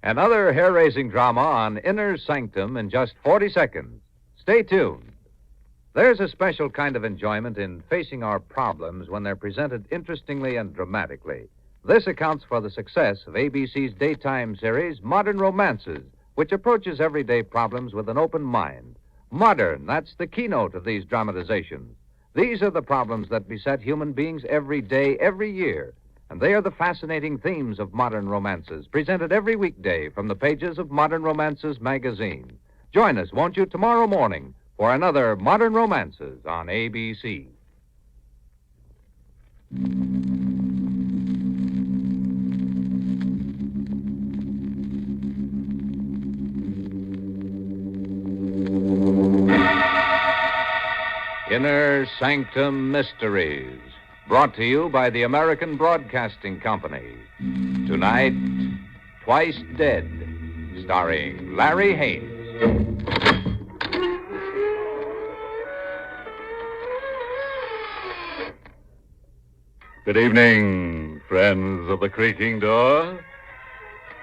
Another hair-raising drama on Inner Sanctum in just 40 seconds. Stay tuned. There's a special kind of enjoyment in facing our problems when they're presented interestingly and dramatically. This accounts for the success of ABC's daytime series, Modern Romances, which approaches everyday problems with an open mind. Modern, that's the keynote of these dramatizations. These are the problems that beset human beings every day, every year. And they are the fascinating themes of Modern Romances, presented every weekday from the pages of Modern Romances magazine. Join us, won't you, tomorrow morning for another Modern Romances on ABC. Inner Sanctum Mysteries, brought to you by the American Broadcasting Company. Tonight, Twice Dead, starring Larry Haines. Good evening, friends of the Creaking Door.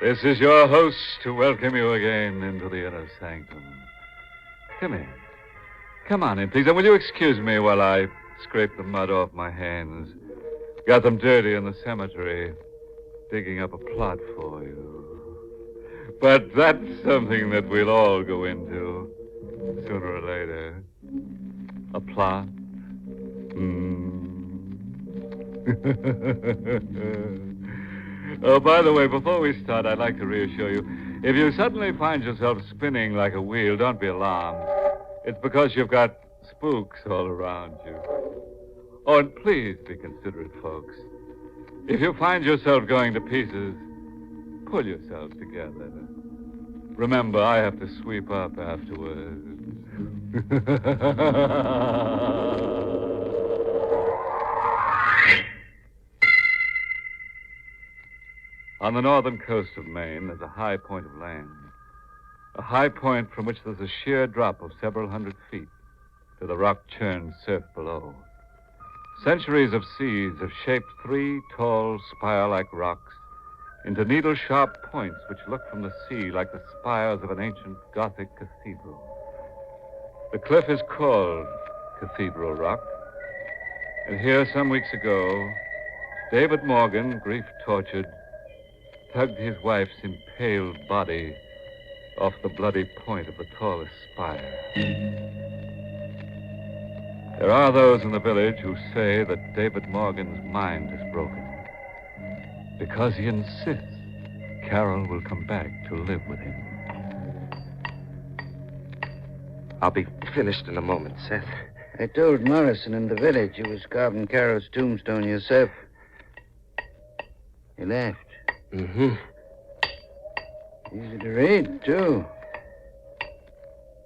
This is your host to welcome you again into the Inner Sanctum. Come in. Come on in, please. And will you excuse me while I scrape the mud off my hands? Got them dirty in the cemetery, digging up a plot for you. But that's something that we'll all go into sooner or later. A plot? Oh, by the way, before we start, I'd like to reassure you, if you suddenly find yourself spinning like a wheel, don't be alarmed. It's because you've got spooks all around you. Oh, and please be considerate, folks. If you find yourself going to pieces, pull yourself together. Remember, I have to sweep up afterwards. On the northern coast of Maine, there's a high point of land. A high point from which there's a sheer drop of several hundred feet to the rock-churned surf below. Centuries of seas have shaped three tall, spire-like rocks into needle-sharp points which look from the sea like the spires of an ancient Gothic cathedral. The cliff is called Cathedral Rock, and here some weeks ago, David Morgan, grief-tortured, tugged his wife's impaled body off the bloody point of the tallest spire. There are those in the village who say that David Morgan's mind is broken because he insists Carol will come back to live with him. I'll be finished in a moment, Seth. I told Morrison in the village you was carving Carol's tombstone yourself. He laughed. Mm-hmm. Easy to read, too.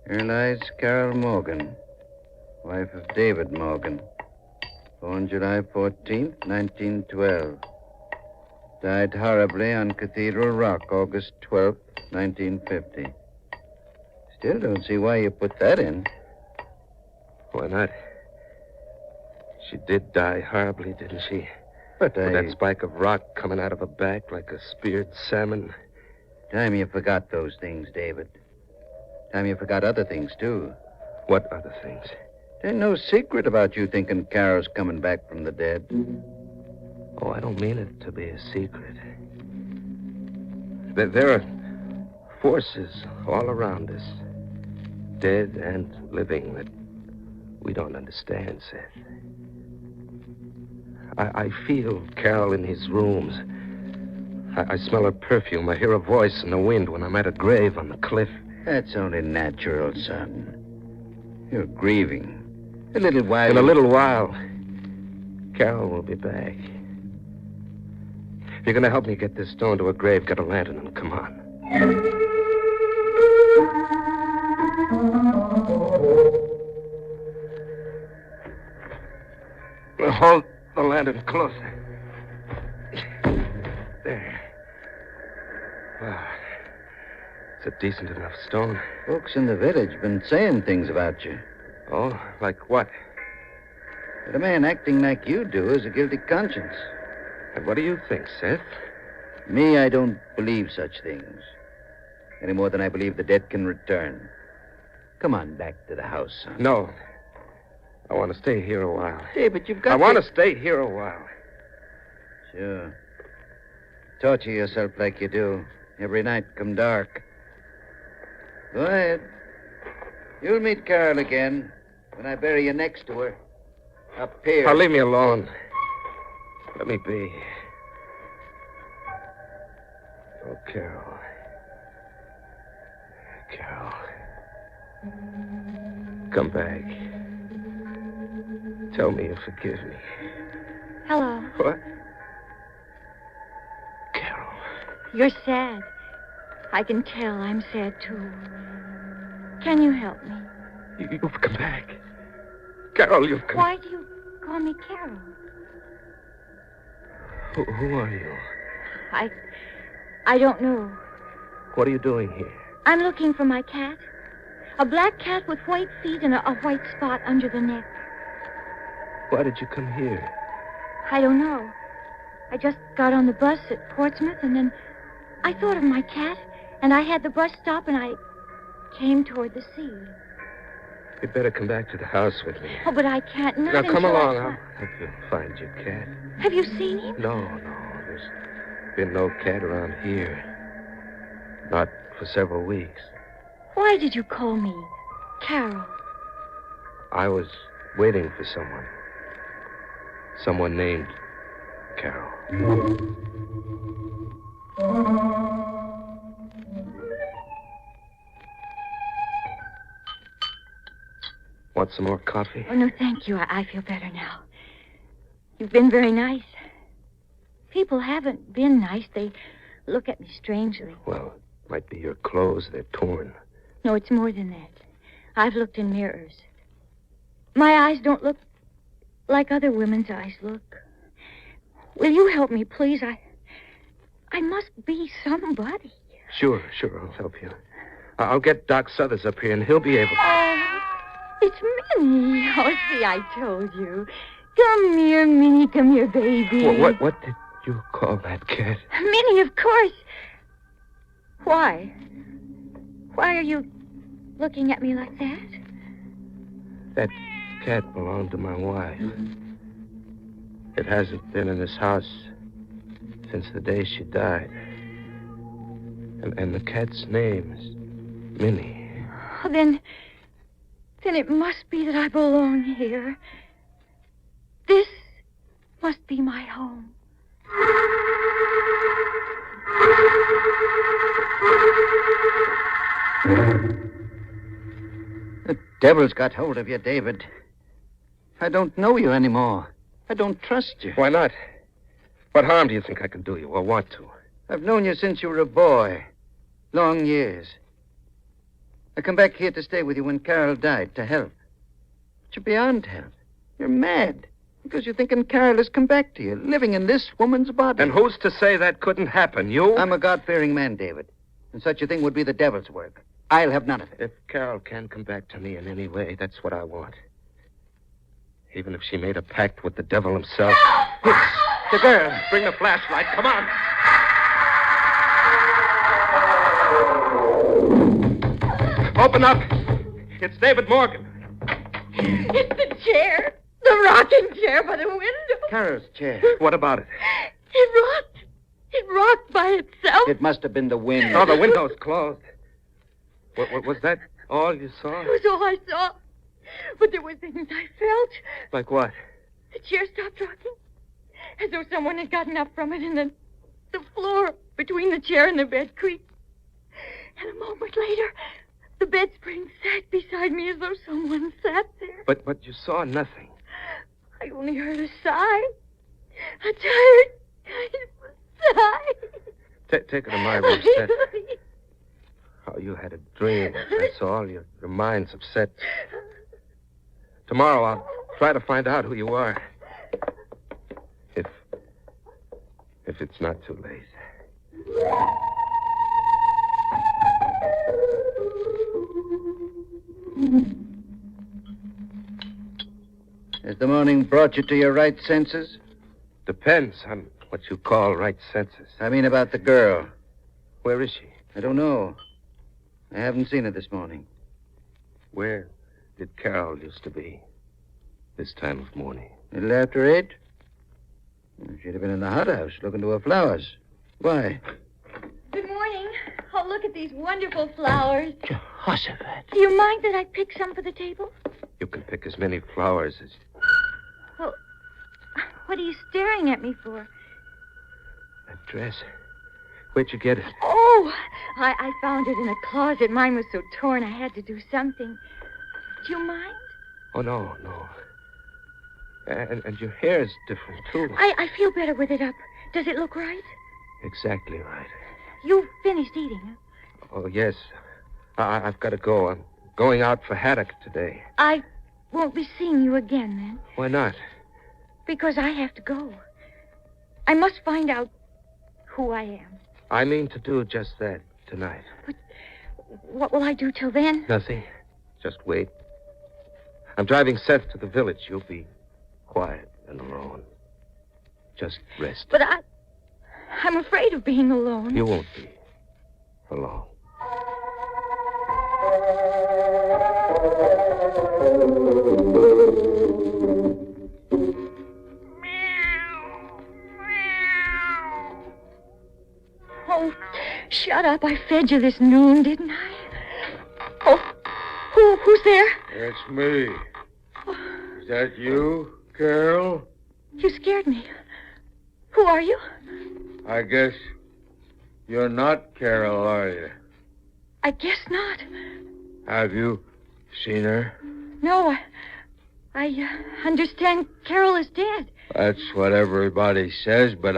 Here lies Carol Morgan, wife of David Morgan. Born July 14th, 1912. Died horribly on Cathedral Rock, August 12th, 1950. Still don't see why you put that in. Why not? She did die horribly, didn't she? But With that spike of rock coming out of her back like a speared salmon. Time you forgot those things, David. Time you forgot other things, too. What other things? There ain't no secret about you thinking Carol's coming back from the dead. Oh, I don't mean it to be a secret. There are forces all around us, dead and living, that we don't understand, Seth. I feel Carol in his rooms. I smell her perfume. I hear her voice in the wind when I'm at her grave on the cliff. That's only natural, son. You're grieving. A little while... In a little while, Carol will be back. If you're going to help me get this stone to her grave, get a lantern and come on. Hold the lantern closer. There. Well, it's a decent enough stone. Folks in the village been saying things about you. Oh, like what? That a man acting like you do has a guilty conscience. And what do you think, Seth? Me, I don't believe such things. any more than I believe the dead can return. Come on back to the house, son. No. I want to stay here a while. David, you've got I want to stay here a while. Sure. Torture yourself like you do. Every night come dark. Go ahead. You'll meet Carol again when I bury you next to her. Up here. Now, leave me alone. Let me be. Oh, Carol. Carol. Come back. Tell me you forgive me. Hello. What? Carol. You're sad. I can tell I'm sad, too. Can you help me? You've come back. Carol, you've come... Why do you call me Carol? Who are you? I don't know. What are you doing here? I'm looking for my cat. A black cat with white feet and a white spot under the neck. Why did you come here? I don't know. I just got on the bus at Portsmouth, and then I thought of my cat, and I had the bus stop, and I came toward the sea. You'd better come back to the house with me. Oh, but I can't. Not Now, come until along. I'll help you find your cat. Have you seen him? No. There's been no cat around here. Not for several weeks. Why did you call me Carol? I was waiting for someone. Someone named Carol. Want some more coffee? Oh, no, thank you. I feel better now. You've been very nice. People haven't been nice. They look at me strangely. Well, it might be your clothes. They're torn. No, it's more than that. I've looked in mirrors. My eyes don't look like other women's eyes look. Will you help me, please? I must be somebody. Sure, I'll help you. I'll get Doc Suthers up here, and he'll be able to... Oh, it's Minnie. Oh, see, I told you. Come here, Minnie. Come here, baby. What did you call that cat? Minnie, of course. Why? Why are you looking at me like that? That cat belonged to my wife. It hasn't been in this house since the day she died. And the cat's name is Minnie. Oh, then it must be that I belong here. This must be my home. The devil's got hold of you, David. I don't know you anymore. I don't trust you. Why not? What harm do you think I can do you or want to? I've known you since you were a boy. Long years. I come back here to stay with you when Carol died, to help. But you're beyond help. You're mad. Because you're thinking Carol has come back to you, living in this woman's body. And who's to say that couldn't happen? You? I'm a God-fearing man, David. And such a thing would be the devil's work. I'll have none of it. If Carol can come back to me in any way, that's what I want. Even if she made a pact with the devil himself. It's the girl. Bring the flashlight. Come on. Open up. It's David Morgan. It's the chair. The rocking chair by the window. Carol's chair. What about it? It rocked. It rocked by itself. It must have been the wind. Oh, the window's closed. What was that all you saw? It was all I saw. But there were things I felt. Like what? The chair stopped rocking. As though someone had gotten up from it, and then the floor between the chair and the bed creaked. And a moment later, the bed spring sat beside me as though someone sat there. But you saw nothing. I only heard a sigh. A tired kind of sigh. Take her to my room, Seth. Oh, you had a dream. That's all. Your mind's upset. Tomorrow I'll try to find out who you are. If it's not too late. Has the morning brought you to your right senses? Depends on what you call right senses. I mean about the girl. Where is she? I don't know. I haven't seen her this morning. Where did Carol used to be this time of morning? A little after 8? She'd have been in the hothouse looking to her flowers. Why? Good morning. Oh, look at these wonderful flowers. Jehoshaphat. Do you mind that I pick some for the table? You can pick as many flowers as... Well, what are you staring at me for? That dress. Where'd you get it? Oh, I found it in a closet. Mine was so torn I had to do something. Do you mind? Oh, no. And your hair's different, too. I feel better with it up. Does it look right? Exactly right. You finished eating, huh? Oh, yes. I've got to go. I'm going out for haddock today. I won't be seeing you again, then. Why not? Because I have to go. I must find out who I am. I mean to do just that tonight. But what will I do till then? Nothing. Just wait. I'm driving Seth to the village. You'll be quiet and alone. Just rest. But I'm afraid of being alone. You won't be alone. Oh, shut up. I fed you this noon, didn't I? Oh, who's there? It's me. Is that you, Carol? You scared me. Who are you? I guess you're not Carol, are you? I guess not. Have you seen her? No, I understand Carol is dead. That's what everybody says, but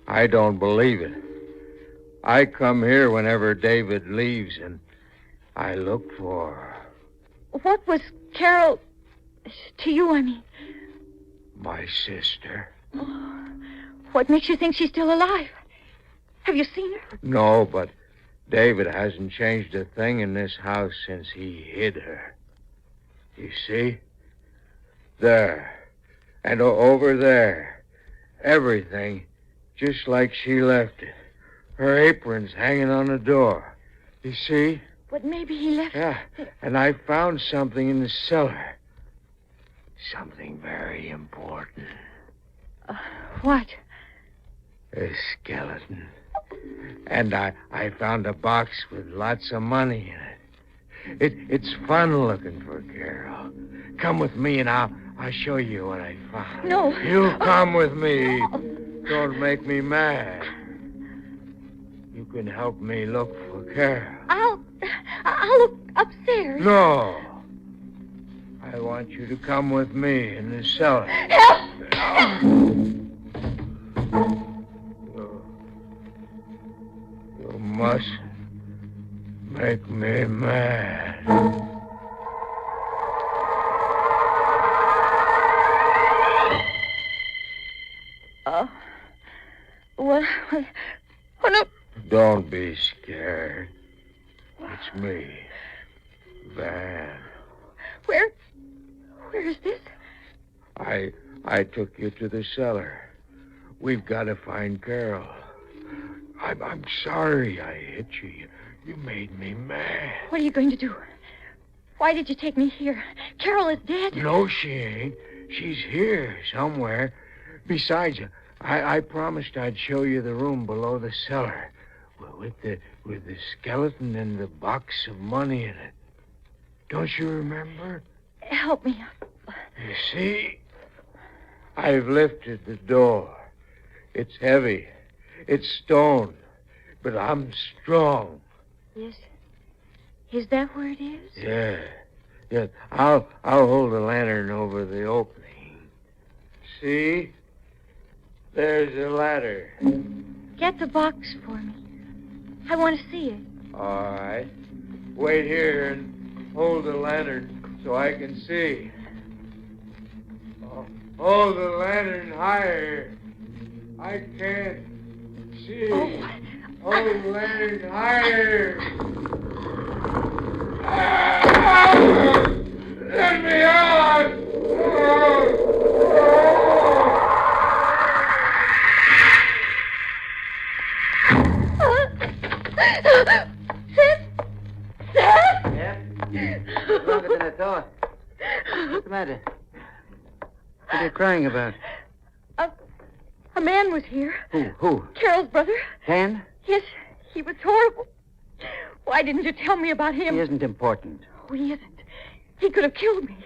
I don't believe it. I come here whenever David leaves, and I look for her. What was Carol to you, I mean? My sister. Oh, what makes you think she's still alive? Have you seen her? No, but David hasn't changed a thing in this house since he hid her. You see? There. And over there. Everything just like she left it. Her apron's hanging on the door. You see? But maybe he left... Yeah, and I found something in the cellar. Something very important. What? A skeleton. And I found a box with lots of money in it. It's fun looking for Carol. Come with me and I'll show you what I found. No. You come with me. Don't make me mad. You can help me look for Carol. I'll look upstairs. No. I want you to come with me in the cellar. Help! You must make me mad. What? Oh, no. Don't be scared. It's me, Van. Where is this? I took you to the cellar. We've got to find Carol. I'm sorry I hit you. You made me mad. What are you going to do? Why did you take me here? Carol is dead. No, she ain't. She's here somewhere. Besides, I promised I'd show you the room below the cellar. With the skeleton and the box of money in it. Don't you remember? Help me up. You see? I've lifted the door. It's heavy. It's stone. But I'm strong. Yes. Is that where it is? Yeah. I'll hold the lantern over the opening. See? There's a ladder. Get the box for me. I want to see it. All right. Wait here and hold the lantern so I can see. Hold the lantern higher. I can't see. Hold the lantern higher. Let me out! door. What's the matter? What are you crying about? A man was here. Who? Carol's brother. Dan? Yes, he was horrible. Why didn't you tell me about him? He isn't important. Oh, he isn't. He could have killed me.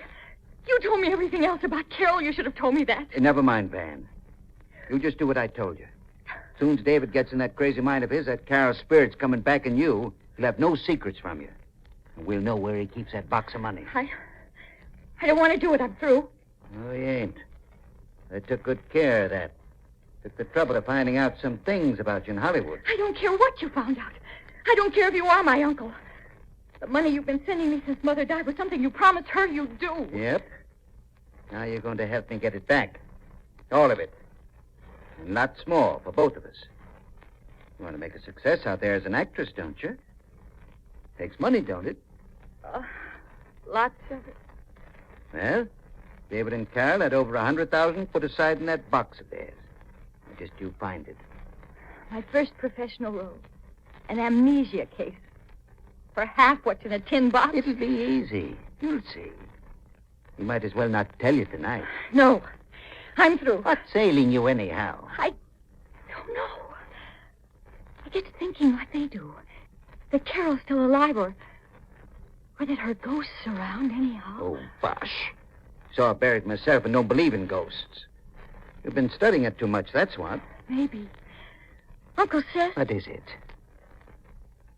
You told me everything else about Carol. You should have told me that. Never mind, Van. You just do what I told you. As soon as David gets in that crazy mind of his, that Carol's spirit's coming back in you, he'll have no secrets from you. And we'll know where he keeps that box of money. I don't want to do it. I'm through. No, he ain't. I took good care of that. Took the trouble of finding out some things about you in Hollywood. I don't care what you found out. I don't care if you are my uncle. The money you've been sending me since Mother died was something you promised her you'd do. Yep. Now you're going to help me get it back. All of it. And lots more for both of us. You want to make a success out there as an actress, don't you? Takes money, don't it? Lots of it. Well, David and Carol had over 100,000 put aside in that box of theirs. Just you find it. My first professional role. An amnesia case. For half what's in a tin box. It'll be easy. You'll see. You might as well not tell you tonight. No. I'm through. What's ailing you anyhow? I don't know. I get to thinking like they do. That Carol's still alive or that her ghosts around anyhow. Oh, bosh. Saw her buried myself and don't believe in ghosts. You've been studying it too much, that's what. Maybe. Uncle Seth. What is it?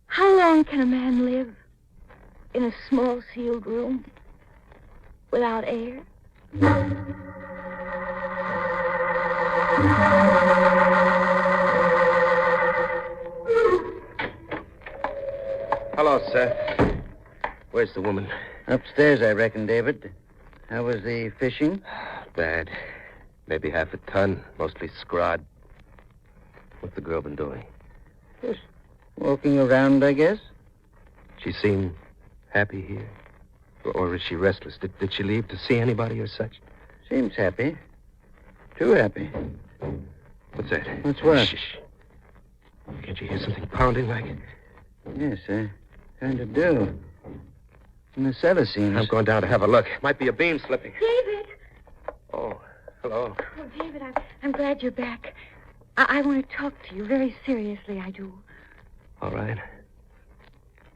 How long can a man live in a small sealed room without air? Hello, Seth. Where's the woman? Upstairs, I reckon, David. How was the fishing? Bad. Maybe half a ton, mostly scrod. What's the girl been doing? Just walking around, I guess. She seem happy here? Or is she restless? Did she leave to see anybody or such? Seems happy. Too happy. What's that? What's what? Shh. Can't you hear something pounding like it? Yes, I kind of do. In the cellar seems. I'm going down to have a look. Might be a beam slipping. David! Oh, hello. Oh, David, I'm glad you're back. I want to talk to you very seriously, I do. All right.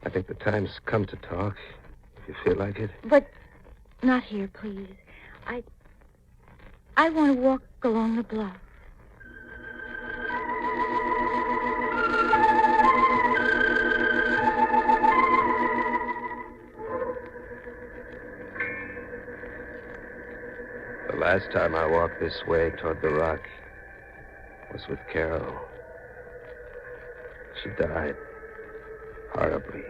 I think the time's come to talk, if you feel like it. But not here, please. I want to walk along the bluff. The last time I walked this way toward the rock was with Carol. She died horribly.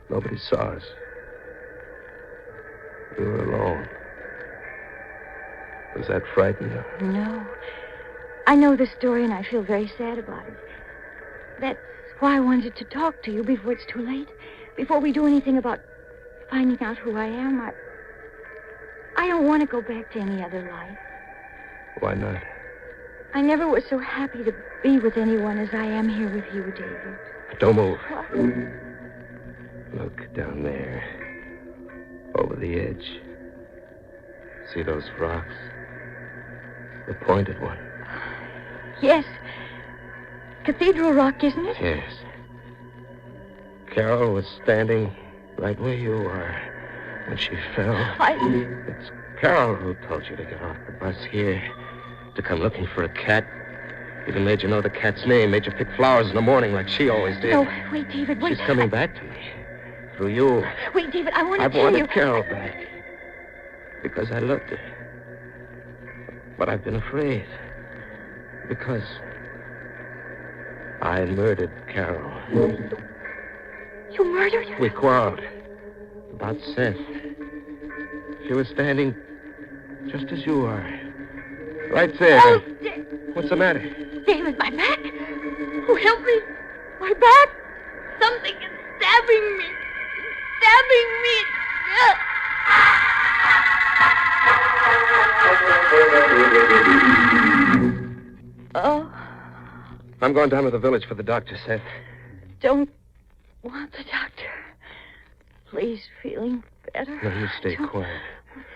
Nobody saw us. We were alone. Does that frighten you? No. I know the story, and I feel very sad about it. That's why I wanted to talk to you before it's too late. Before we do anything about finding out who I am. I don't want to go back to any other life. Why not? I never was so happy to be with anyone as I am here with you, David. Don't move. What? Look down there. Over the edge. See those rocks? The pointed one. Yes. Cathedral Rock, isn't it? Yes. Carol was standing right where you are when she fell. It's Carol who told you to get off the bus here, to come looking for a cat. Even made you know the cat's name, made you pick flowers in the morning like she always did. No, wait, David, wait. She's coming back to me. Through you. Wait, David, I want to I've tell you. wanted Carol back. Because I loved her. But I've been afraid. Because I murdered Carol. You murdered her? We quarreled about Seth. She was standing just as you are. Right there. Oh, What's the matter? David, my back. Oh, help me. My back. Something is stabbing me. Stabbing me. Oh. I'm going down to the village for the doctor, Seth. Don't want the doctor. please, feeling better? No, you stay quiet.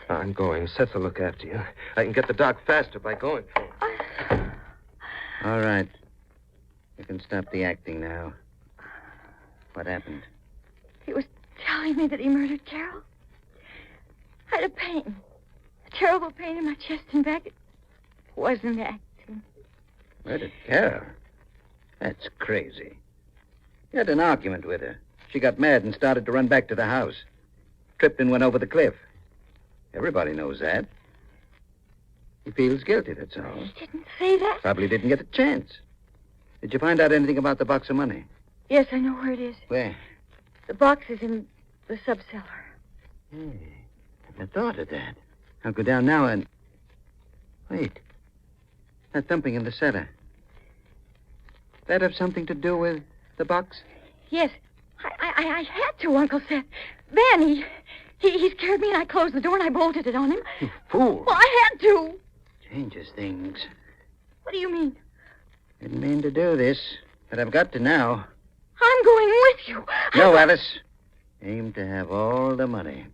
I'm going. Seth will look after you. I can get the doc faster by going for him. All right. You can stop the acting now. What happened? He was telling me that he murdered Carol. I had a pain. A terrible pain in my chest and back. It wasn't acting. Murdered Carol? That's crazy. You had an argument with her. She got mad and started to run back to the house. Tripped and went over the cliff. Everybody knows that. He feels guilty, that's all. He didn't say that. Probably didn't get a chance. Did you find out anything about the box of money? Yes, I know where it is. Where? The box is in the subcellar. Hey, I never thought of that. I'll go down now and... Wait. That thumping in the cellar. That have something to do with the box? Yes. I had to, Uncle Seth. Then he scared me and I closed the door and I bolted it on him. You fool. Well, I had to. Changes things. What do you mean? Didn't mean to do this, but I've got to now. I'm going with you. No, Alice. Aim to have all the money.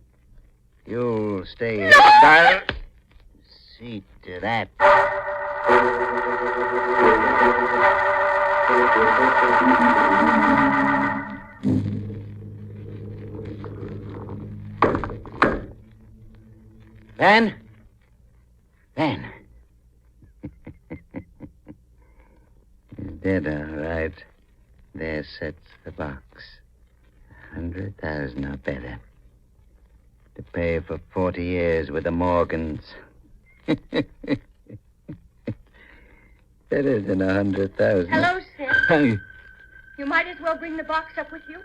You'll stay here. No! See to that. Van? Van. He's dead, all right. There sits the box. 100,000 or better. To pay for 40 years with the Morgans. Better than 100,000. Hello, Seth. Hey. You might as well bring the box up with you.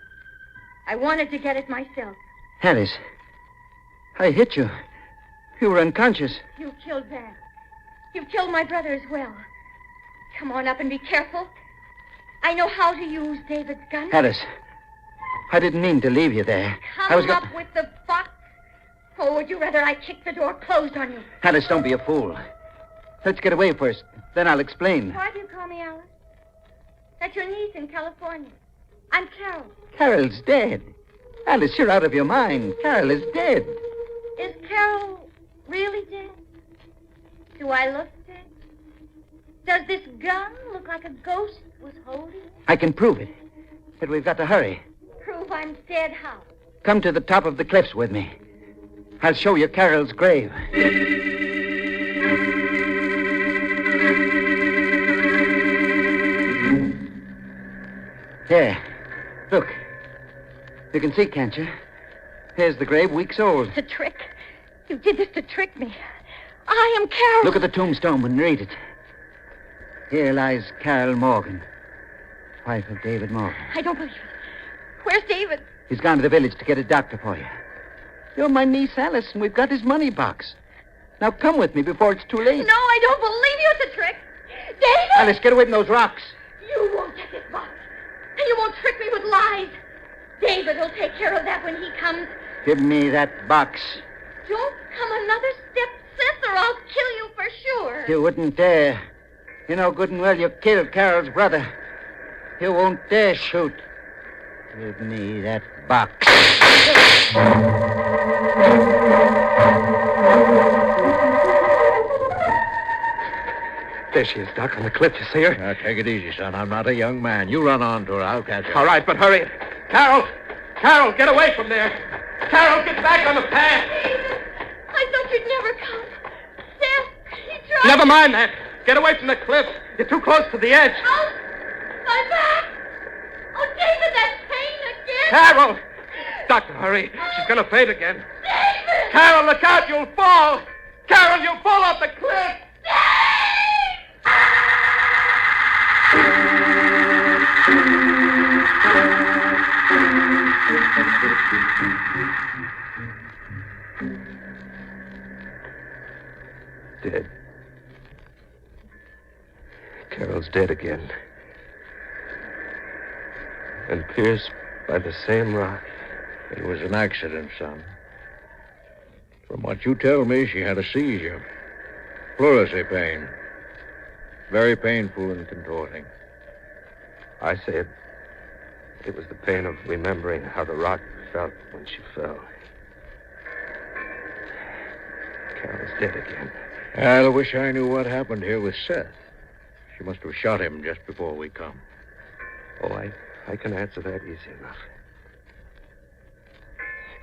I wanted to get it myself. Alice, I hit you. You were unconscious. You killed Van. You killed my brother as well. Come on up and be careful. I know how to use David's gun. Alice, I didn't mean to leave you there. Come up with the box. Or would you rather I kick the door closed on you? Alice, don't be a fool. Let's get away first. Then I'll explain. Why do you call me Alice? That's your niece in California. I'm Carol. Carol's dead. Alice, you're out of your mind. Carol is dead. Is Carol really dead? Do I look dead? Does this gun look like a ghost was holding it? I can prove it. But we've got to hurry. Prove I'm dead how? Come to the top of the cliffs with me. I'll show you Carol's grave. There. Look. You can see, can't you? Here's the grave, weeks old. It's a trick. You did this to trick me. I am Carol. Look at the tombstone and read it. Here lies Carol Morgan, wife of David Morgan. I don't believe it. Where's David? He's gone to the village to get a doctor for you. You're my niece, Alice, and we've got his money box. Now come with me before it's too late. No, I don't believe you. It's a trick. David! Alice, get away from those rocks. You won't get this box. And you won't trick me with lies. David will take care of that when he comes. Give me that box. Don't come another step, Seth, or I'll kill you for sure. You wouldn't dare. You know good and well you killed Carol's brother. You won't dare shoot. Give me that box. There she is, Doc, on the cliff. You see her? Now, take it easy, son. I'm not a young man. You run on to her. I'll catch her. All right, but hurry. Carol! Carol, get away from there. Carol, get back on the path. I thought you'd never come. Seth, he tried. Never mind that. Get away from the cliff. You're too close to the edge. Oh, my back. Oh, David, that pain again. Carol! Doctor, hurry. She's going to faint again. David! Carol, look out. You'll fall. Carol, you'll fall off the cliff. Dead. Carol's dead again. And pierced by the same rock. It was an accident, son. From what you tell me, she had a seizure. Pleurisy pain. Very painful and contorting. I say it was the pain of remembering how the rock felt when she fell. Carol's dead again. I wish I knew what happened here with Seth. She must have shot him just before we come. Oh, I can answer that easy enough.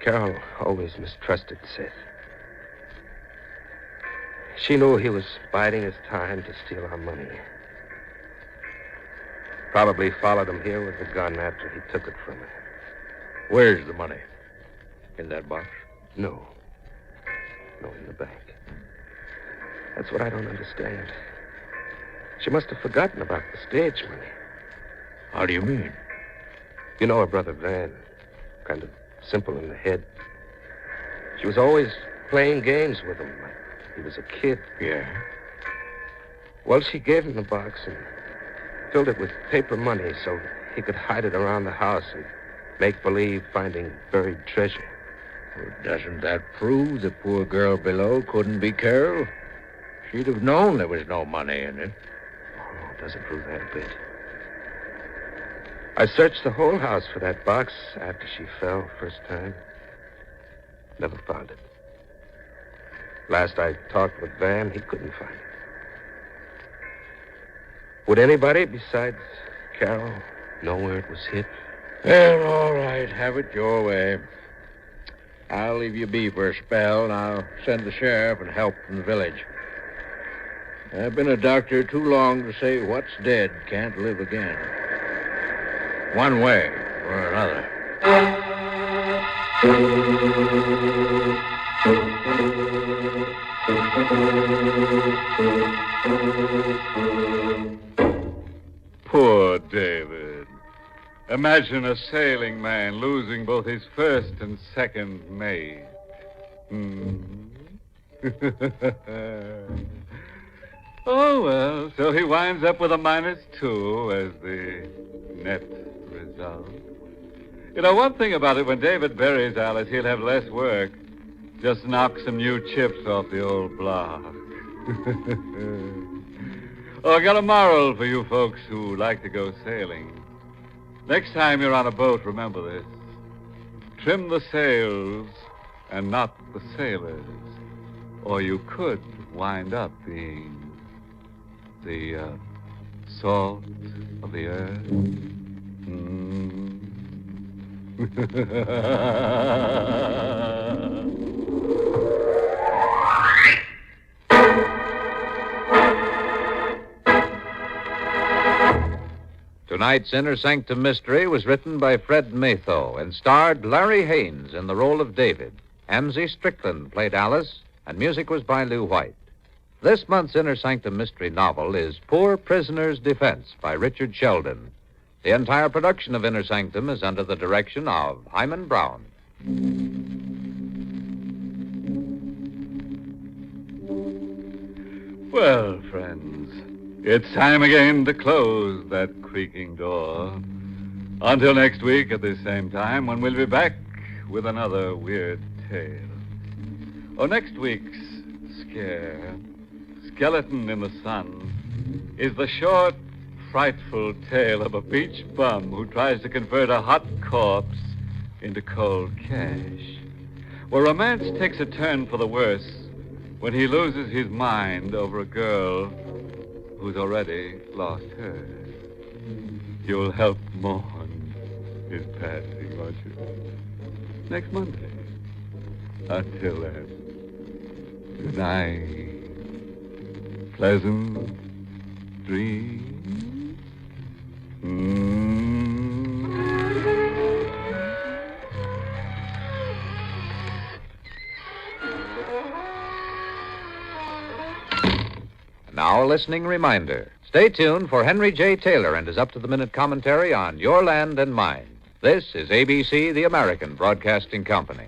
Carol always mistrusted Seth. She knew he was biding his time to steal our money. Probably followed him here with the gun after he took it from her. Where's the money? In that box? No. No, in the bank. That's what I don't understand. She must have forgotten about the stage money. How do you mean? You know her brother Van. Kind of simple in the head. She was always playing games with him like he was a kid. Yeah? Well, she gave him the box and filled it with paper money so he could hide it around the house and make believe finding buried treasure. Well, doesn't that prove the poor girl below couldn't be Carol? She'd have known there was no money in it. Oh, it doesn't prove that a bit. I searched the whole house for that box after she fell first time. Never found it. Last I talked with Van, he couldn't find it. Would anybody besides Carol know where it was hid? Well, all right. Have it your way. I'll leave you be for a spell, and I'll send the sheriff and help from the village. I've been a doctor too long to say what's dead can't live again. One way or another. Poor David. Imagine a sailing man losing both his first and second mate. Oh, well, so he winds up with a -2 as the net result. You know, one thing about it, when David buries Alice, he'll have less work. Just knock some new chips off the old block. Oh, I got a moral for you folks who like to go sailing. Next time you're on a boat, remember this. Trim the sails and not the sailors, or you could wind up being the salt of the earth. Tonight's Inner Sanctum Mystery was written by Fred Matho and starred Larry Haynes in the role of David. Amzie Strickland played Alice, and music was by Lew White. This month's Inner Sanctum Mystery novel is Poor Prisoner's Defense by Richard Sheldon. The entire production of Inner Sanctum is under the direction of Himan Brown. Well, friends, it's time again to close that creaking door. Until next week at this same time, when we'll be back with another weird tale. Oh, next week's scare, Skeleton in the Sun, is the short, frightful tale of a beach bum who tries to convert a hot corpse into cold cash. Where romance takes a turn for the worse when he loses his mind over a girl who's already lost hers. You'll help mourn his passing, won't you? Next Monday. Until then, good night. Pleasant dreams. Now, a listening reminder. Stay tuned for Henry J. Taylor and his up-to-the-minute commentary on Your Land and Mine. This is ABC, the American Broadcasting Company.